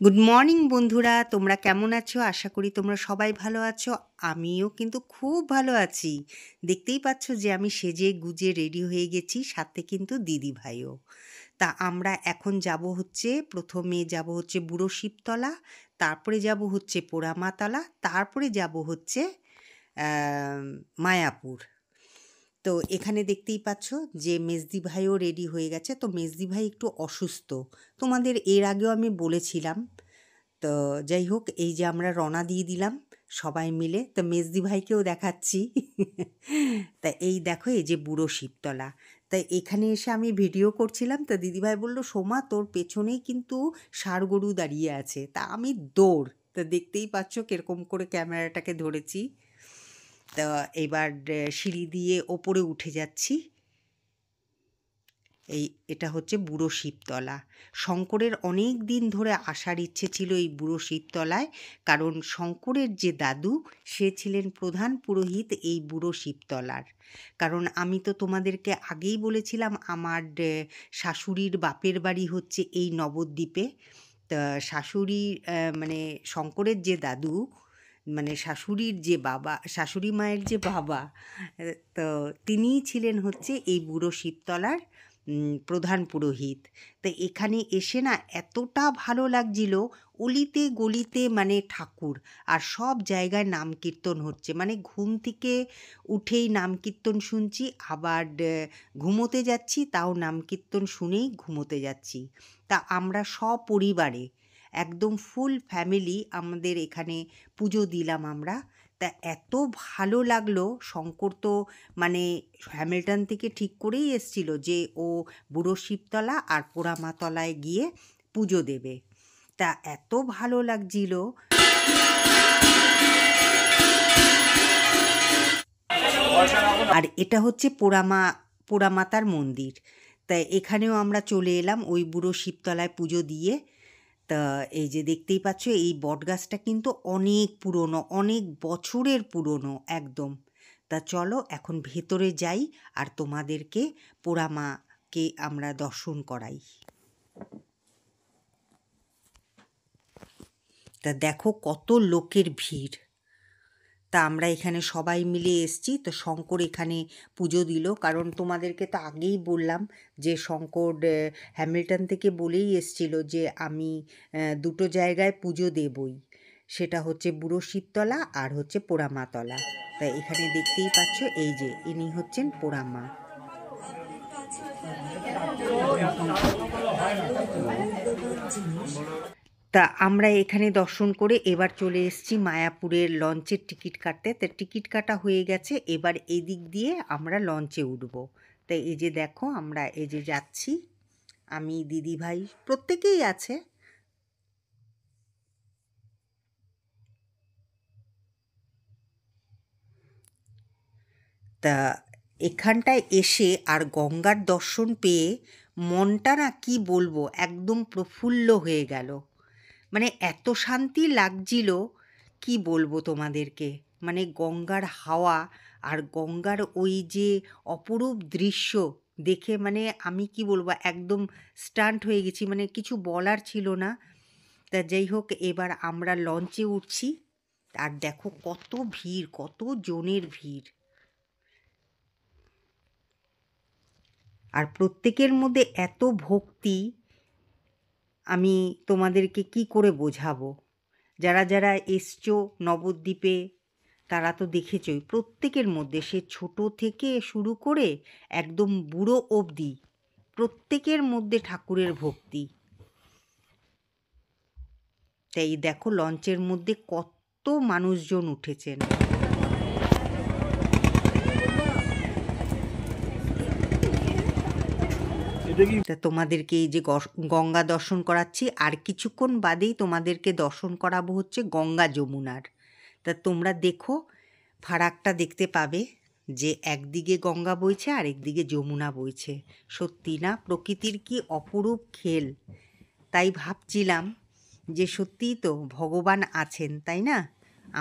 Good morning বন্ধুরা, তোমরা কেমন আছো? আশা করি তোমরা সবাই ভালো আছো। আমিও কিন্তু খুব ভালো আছি। দেখতেই পাচ্ছ যে আমি সেজে গুজে রেডি হয়ে গেছি, সাথে কিন্তু দিদিভাইও। তা আমরা এখন যাব হচ্ছে, প্রথমে যাব হচ্ছে বুড়ো শিবতলা, তারপরে যাব হচ্ছে পোড়ামাতলা, তারপরে যাব হচ্ছে মায়াপুর। তো এখানে দেখতেই পাচ্ছ যে মেজদি ভাইও রেডি হয়ে গেছে। তো মেজদি ভাই একটু অসুস্থ, তোমাদের এর আগেও আমি বলেছিলাম। তো যাই হোক, এই যে আমরা রওনা দিয়ে দিলাম সবাই মিলে। তো মেজদি ভাইকেও দেখাচ্ছি। তা এই দেখো, এই যে বুড়ো শিবতলা। তাই এখানে এসে আমি ভিডিও করছিলাম, তো দিদিভাই বলল, সোমা তোর পেছনেই কিন্তু ষাঁড় গরু দাঁড়িয়ে আছে। তা আমি দৌড়, তা দেখতেই পাচ্ছ কিরকম করে ক্যামেরাটাকে ধরেছি। তা এবার সিঁড়ি দিয়ে ওপরে উঠে যাচ্ছি। এটা হচ্ছে বুড়ো শিবতলা। শঙ্করের অনেক দিন ধরে আসার ইচ্ছে ছিল এই বুড়ো শিবতলায়, কারণ শঙ্করের যে দাদু, সে ছিলেন প্রধান পুরোহিত এই বুড়ো শিবতলার। কারণ আমি তো তোমাদেরকে আগেই বলেছিলাম আমার শাশুড়ির বাপের বাড়ি হচ্ছে এই নবদ্বীপে। তা শাশুড়ি মানে শঙ্করের যে দাদু, মানে শাশুড়ির যে বাবা, শাশুড়ি মায়ের যে বাবা, তো তিনিই ছিলেন হচ্ছে এই বুড়ো শিবতলার প্রধান পুরোহিত। তো এখানে এসে না এতটা ভালো লাগছিল, অলিতে গলিতে মানে ঠাকুর, আর সব জায়গায় নাম কীর্তন হচ্ছে। মানে ঘুম থেকে উঠেই নাম কীর্তন শুনছি, আবার ঘুমোতে যাচ্ছি তাও নাম কীর্তন শুনেই ঘুমোতে যাচ্ছি। তা আমরা সপরিবারে একদম ফুল ফ্যামিলি আমাদের এখানে পুজো দিলাম আমরা। তা এত ভালো লাগলো। শঙ্কর তো মানে হ্যামিল্টন থেকে ঠিক করেই এসছিল যে ও বুড়ো শিবতলা আর পোড়ামাতলায় গিয়ে পুজো দেবে। তা এত ভালো লাগছিল। আর এটা হচ্ছে পোড়ামাতার মন্দির। তাই এখানেও আমরা চলে এলাম ওই বুড়ো শিবতলায় পুজো দিয়ে। তা এই যে দেখতেই পাচ্ছ, এই বটগাছটা কিন্তু অনেক পুরনো, অনেক বছরের পুরনো একদম। তা চলো এখন ভেতরে যাই আর তোমাদেরকে পোড়ামাকে আমরা দর্শন করাই। তা দেখো কত লোকের ভিড়। তা আমরা এখানে সবাই মিলে এসছি। তো শঙ্কর এখানে পুজো দিল, কারণ তোমাদেরকে তো আগেই বললাম যে শঙ্কর হ্যামিল্টন থেকে বলেই এসছিল যে আমি দুটো জায়গায় পুজো দেবই, সেটা হচ্ছে বুড়ো শিবতলা আর হচ্ছে পোড়ামাতলা। তাই এখানে দেখতেই পাচ্ছ, এই যে ইনি হচ্ছেন পোড়ামা। তা আমরা এখানে দর্শন করে এবার চলে এসেছি মায়াপুরের লঞ্চের টিকিট কাটতে। তা টিকিট কাটা হয়ে গেছে, এবার এদিক দিয়ে আমরা লঞ্চে উঠবো। তাই এই যে দেখো, আমরা এই যে যাচ্ছি, আমি দিদিভাই প্রত্যেকেই আছে। তা এখানটায় এসে আর গঙ্গার দর্শন পেয়ে মনটা না কি বলবো, একদম প্রফুল্ল হয়ে গেল। মানে এত শান্তি লাগছিল, কি বলবো তোমাদেরকে। মানে গঙ্গার হাওয়া আর গঙ্গার ওই যে অপরূপ দৃশ্য দেখে, মানে আমি কি বলবো, একদম স্টান্ট হয়ে গেছি, মানে কিছু বলার ছিল না। তা যাই হোক, এবার আমরা লঞ্চে উঠছি। আর দেখো কত ভিড়, কত জনের ভিড়, আর প্রত্যেকের মধ্যে এত ভক্তি, আমি তোমাদেরকে কি করে বোঝাবো। যারা যারা এসছো নবদ্বীপে, তারা তো দেখেছই, প্রত্যেকের মধ্যে সে ছোট থেকে শুরু করে একদম বুড়ো অবধি প্রত্যেকের মধ্যে ঠাকুরের ভক্তি। তাই দেখো লঞ্চের মধ্যে কত মানুষজন উঠেছেন। তা তোমাদেরকে এই যে গঙ্গা দর্শন করাচ্ছি, আর কিছুক্ষণ বাদেই তোমাদেরকে দর্শন করাবো হচ্ছে গঙ্গা যমুনার। তা তোমরা দেখো, ফারাকটা দেখতে পাবে যে একদিকে গঙ্গা বইছে আর একদিকে যমুনা বইছে। সত্যি না, প্রকৃতির কি অপরূপ খেল। তাই ভাবছিলাম যে সত্যিই তো ভগবান আছেন, তাই না?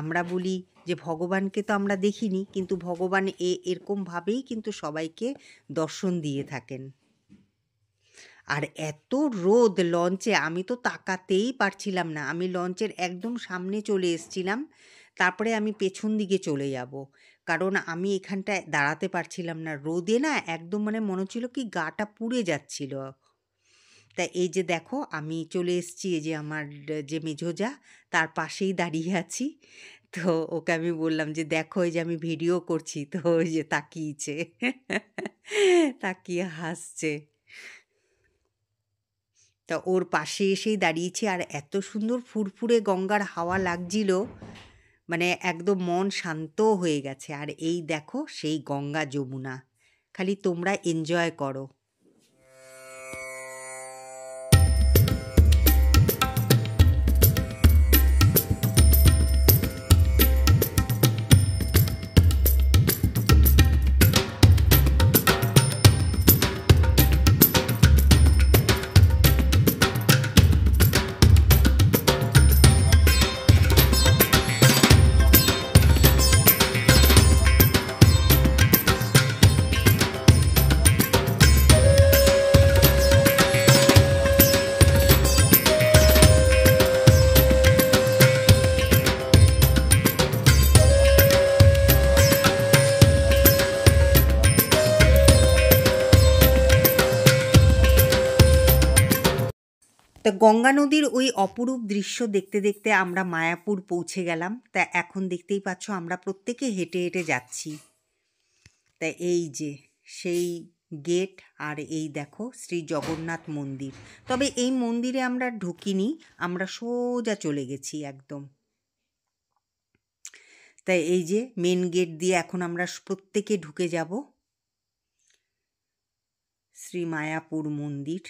আমরা বলি যে ভগবানকে তো আমরা দেখিনি, কিন্তু ভগবান এরকমভাবেই কিন্তু সবাইকে দর্শন দিয়ে থাকেন। আর এত রোদ লঞ্চে, আমি তো তাকাতেই পারছিলাম না। আমি লঞ্চের একদম সামনে চলে এসছিলাম, তারপরে আমি পেছন দিকে চলে যাব, কারণ আমি এখানটায় দাঁড়াতে পারছিলাম না। রোদে না একদম মানে মনে হচ্ছিল কি গাটা পুড়ে যাচ্ছিল। তা এই যে দেখো আমি চলে এসেছি, এই যে আমার যে মেঝোজা তার পাশেই দাঁড়িয়ে আছি। তো ওকে আমি বললাম যে দেখো এই যে আমি ভিডিও করছি, তো ওই যে তাকিয়েছে তাকিয়ে হাসছে। তা ওর পাশে এসেই দাঁড়িয়েছি, আর এত সুন্দর ফুরফুরে গঙ্গার হাওয়া লাগছিল, মানে একদম মন শান্ত হয়ে গেছে। আর এই দেখো সেই গঙ্গা যমুনা, খালি তোমরা এনজয় করো। তা গঙ্গা নদীর ওই অপরূপ দৃশ্য দেখতে দেখতে আমরা মায়াপুর পৌঁছে গেলাম। তা এখন দেখতেই পাচ্ছ আমরা প্রত্যেকে হেঁটে হেঁটে যাচ্ছি। তা এই যে সেই গেট, আর এই দেখো শ্রী জগন্নাথ মন্দির। তবে এই মন্দিরে আমরা ঢুকিনি, আমরা সোজা চলে গেছি একদম। তাই এই যে মেন গেট দিয়ে এখন আমরা প্রত্যেকে ঢুকে যাব শ্রী মায়াপুর মন্দির।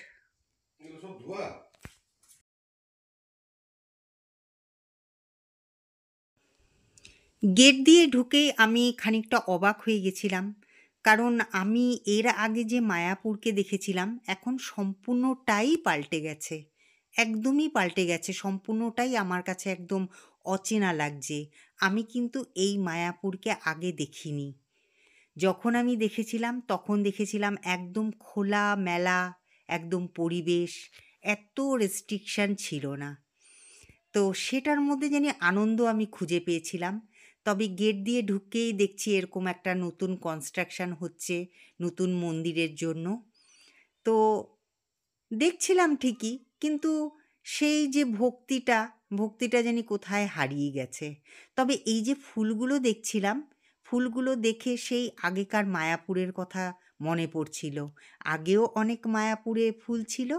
গেট দিয়ে ঢুকেই আমি খানিকটা অবাক হয়ে গেছিলাম, কারণ আমি এর আগে যে মায়াপুরকে দেখেছিলাম এখন সম্পূর্ণটাই পাল্টে গেছে, একদমই পাল্টে গেছে, সম্পূর্ণটাই আমার কাছে একদম অচেনা লাগছে। আমি কিন্তু এই মায়াপুরকে আগে দেখিনি। যখন আমি দেখেছিলাম তখন দেখেছিলাম একদম খোলা মেলা, একদম পরিবেশ, এত রেস্ট্রিকশান ছিল না। তো সেটার মধ্যে জানি আনন্দ আমি খুঁজে পেয়েছিলাম। তবে গেট দিয়ে ঢুকেই দেখছি এরকম একটা নতুন কনস্ট্রাকশন হচ্ছে নতুন মন্দিরের জন্য। তো দেখছিলাম ঠিকই, কিন্তু সেই যে ভক্তিটা জানি কোথায় হারিয়ে গেছে। তবে এই যে ফুলগুলো দেখছিলাম, ফুলগুলো দেখে সেই আগেকার মায়াপুরের কথা মনে পড়ছিল। আগেও অনেক মায়াপুরে ফুল ছিল,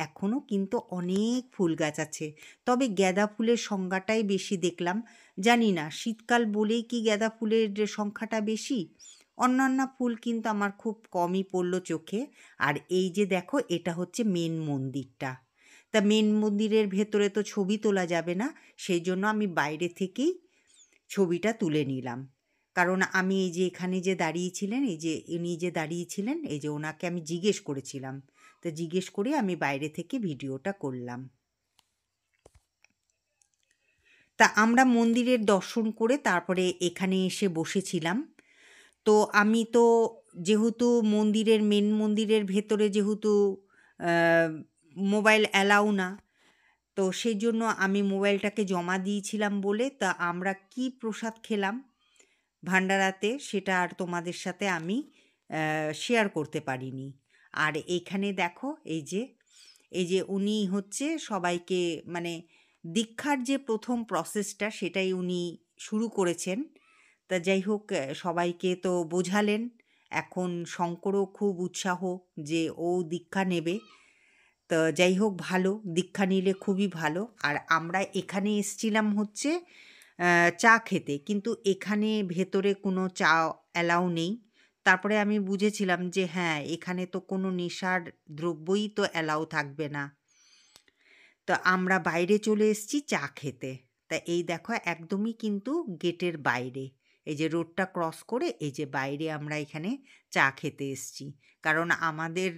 এখনও কিন্তু অনেক ফুল গাছ আছে। তবে গাঁদা ফুলের সংখ্যাটাই বেশি দেখলাম। জানি না শীতকাল বলেই কি গাঁদা ফুলের সংখ্যাটা বেশি, অন্যান্য ফুল কিন্তু আমার খুব কমই পড়লো চোখে। আর এই যে দেখো এটা হচ্ছে মেন মন্দিরটা। তা মেন মন্দিরের ভেতরে তো ছবি তোলা যাবে না, সেই জন্য আমি বাইরে থেকেই ছবিটা তুলে নিলাম। কারণ আমি এই যে এখানে যে দাঁড়িয়েছিলেন, এই যে ইনি যে দাঁড়িয়েছিলেন, এই যে ওনাকে আমি জিজ্ঞেস করেছিলাম, তো জিজ্ঞেস করে আমি বাইরে থেকে ভিডিওটা করলাম। তা আমরা মন্দিরের দর্শন করে তারপরে এখানে এসে বসেছিলাম। তো আমি তো যেহেতু মেন মন্দিরের ভেতরে যেহেতু মোবাইল অ্যালাউ না, তো সেই জন্য আমি মোবাইলটাকে জমা দিয়েছিলাম বলে, তা আমরা কি প্রসাদ খেলাম ভান্ডারাতে সেটা আর তোমাদের সাথে আমি শেয়ার করতে পারিনি। আর এইখানে দেখো এই যে উনি হচ্ছে সবাইকে মানে দীক্ষার যে প্রথম প্রসেসটা সেটাই উনি শুরু করেছেন। তা যাই হোক, সবাইকে তো বোঝালেন। এখন শঙ্করও খুব উৎসাহ যে ও দীক্ষা নেবে। তো যাই হোক, ভালো, দীক্ষা নিলে খুবই ভালো। আর আমরা এখানে এসছিলাম হচ্ছে চা খেতে, কিন্তু এখানে ভেতরে কোনো চা অ্যালাউ নেই। তারপরে আমি বুঝেছিলাম যে হ্যাঁ, এখানে তো কোনো নেশার দ্রব্যই তো অ্যালাউ থাকবে না। তো আমরা বাইরে চলে এসেছি চা খেতে। তা এই দেখো একদমই কিন্তু গেটের বাইরে, এই যে রোডটা ক্রস করে এই যে বাইরে আমরা এখানে চা খেতে এসেছি। কারণ আমাদের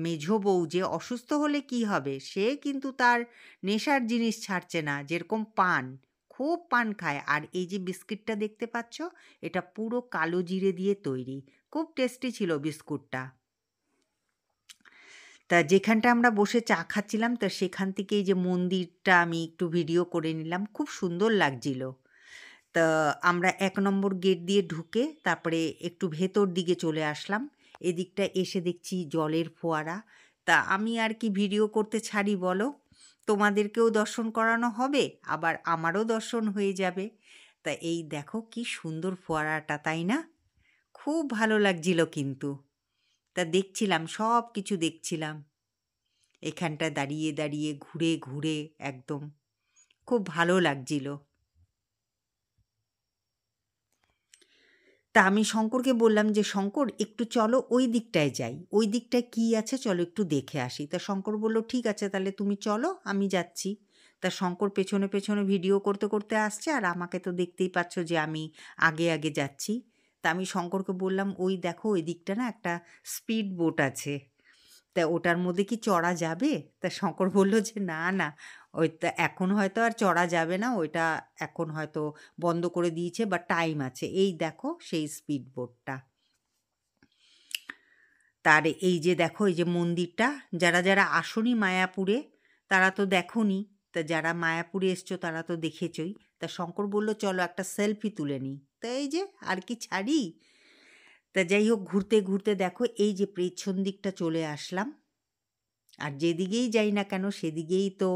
মেঝো বউ যে অসুস্থ হলে কি হবে, সে কিন্তু তার নেশার জিনিস ছাড়ছে না, যেরকম পান, খুব পান খায়। আর এই যে বিস্কিটটা দেখতে পাচ্ছ, এটা পুরো কালো জিরে দিয়ে তৈরি, খুব টেস্টি ছিল বিস্কুটটা। তা যেখানটা আমরা বসে চা খাচ্ছিলাম তা সেখান থেকে এই যে মন্দিরটা আমি একটু ভিডিও করে নিলাম, খুব সুন্দর লাগছিল। তা আমরা ১ নম্বর গেট দিয়ে ঢুকে তারপরে একটু ভেতর দিকে চলে আসলাম। এদিকটা এসে দেখছি জলের ফোয়ারা। তা আমি আর কি ভিডিও করতে ছাড়ি বলো? তোমাদেরকেও দর্শন করানো হবে, আবার আমারও দর্শন হয়ে যাবে। তা এই দেখো কি সুন্দর ফোয়ারাটা, তাই না? খুব ভালো লাগছিল কিন্তু। তা দেখছিলাম, সব কিছু দেখছিলাম। এখানটায় দাঁড়িয়ে, দাঁড়িয়ে ঘুরে, ঘুরে একদম খুব ভালো লাগছিল। তা আমি শঙ্করকে বললাম যে, "শঙ্কর একটু চলো ওই দিকটায় যাই। ওই দিকটায় কী আছে চলো একটু দেখে আসি।" তা শঙ্কর বলল, "ঠিক আছে তাহলে তুমি চলো, আমি যাচ্ছি।" তা শঙ্কর পেছনে, পেছনে ভিডিও করতে, করতে আসছে আর আমাকে তো দেখতেই পাচ্ছ যে আমি আগে, আগে যাচ্ছি। তা আমি শঙ্করকে বললাম, "ওই দেখো ওই দিকটা না একটা স্পিড বোট আছে। তা ওটার মধ্যে কি চড়া যাবে?" তা শঙ্কর বলল যে, "না, না ওইটা এখন হয়তো আর চড়া যাবে না। ওইটা এখন হয়তো বন্ধ করে দিয়েছে বা টাইম আছে। এই দেখো সেই স্পিড বোটটা।" তার এই যে দেখো এই যে মন্দিরটা, যারা, যারা আসোনি মায়াপুরে তারা তো দেখোনি। তা যারা মায়াপুরে এসছো তারা তো দেখেছই। তা শঙ্কর বলল, "চলো একটা সেলফি তুলে নিই।" তা এই যে আর কি ছাড়ি? তা যাই হোক ঘুরতে, ঘুরতে দেখো এই যে পেছন দিকটা চলে আসলাম। আর যেদিকেই যাই না কেন সেদিকেই তো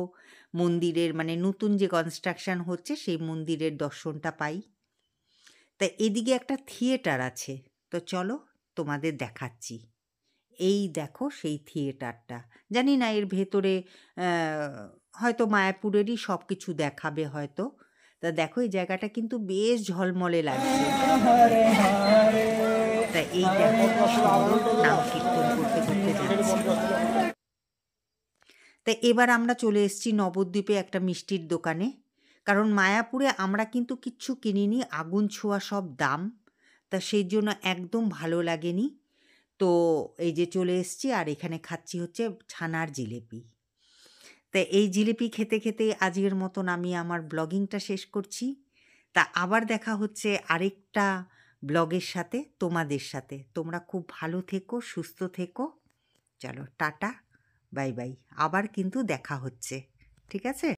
মন্দিরের মানে নতুন যে কনস্ট্রাকশন হচ্ছে সেই মন্দিরের দর্শনটা পাই। তা এদিকে একটা থিয়েটার আছে। তো চলো তোমাদের দেখাচ্ছি। এই দেখো সেই থিয়েটারটা। জানি না এর ভেতরে হয়তো মায়াপুরেরই সব কিছু দেখাবে হয়তো। তা দেখো এই জায়গাটা কিন্তু বেশ ঝলমলে লাগছে। তা এই দেখো কি সুন্দর নাম কীর্তন করতে, করতে যাচ্ছি। তা এবার আমরা চলে এসেছি নবদ্বীপে একটা মিষ্টির দোকানে। কারণ মায়াপুরে আমরা কিন্তু কিচ্ছু কিনিনি, আগুন ছোঁয়া সব দাম। তা সেই জন্য একদম ভালো লাগেনি। তো এই যে চলে এসেছি আর এখানে খাচ্ছি হচ্ছে ছানার জিলিপি। তা এই জিলিপি খেতে, খেতে আজকের মতন আমি আমার ব্লগিংটা শেষ করছি। তা আবার দেখা হচ্ছে আরেকটা ব্লগের সাথে, তোমাদের সাথে। তোমরা খুব ভালো থেকো, সুস্থ থেকো। চলো টাটা, বাই বাই। আবার কিন্তু দেখা হচ্ছে। ঠিক আছে?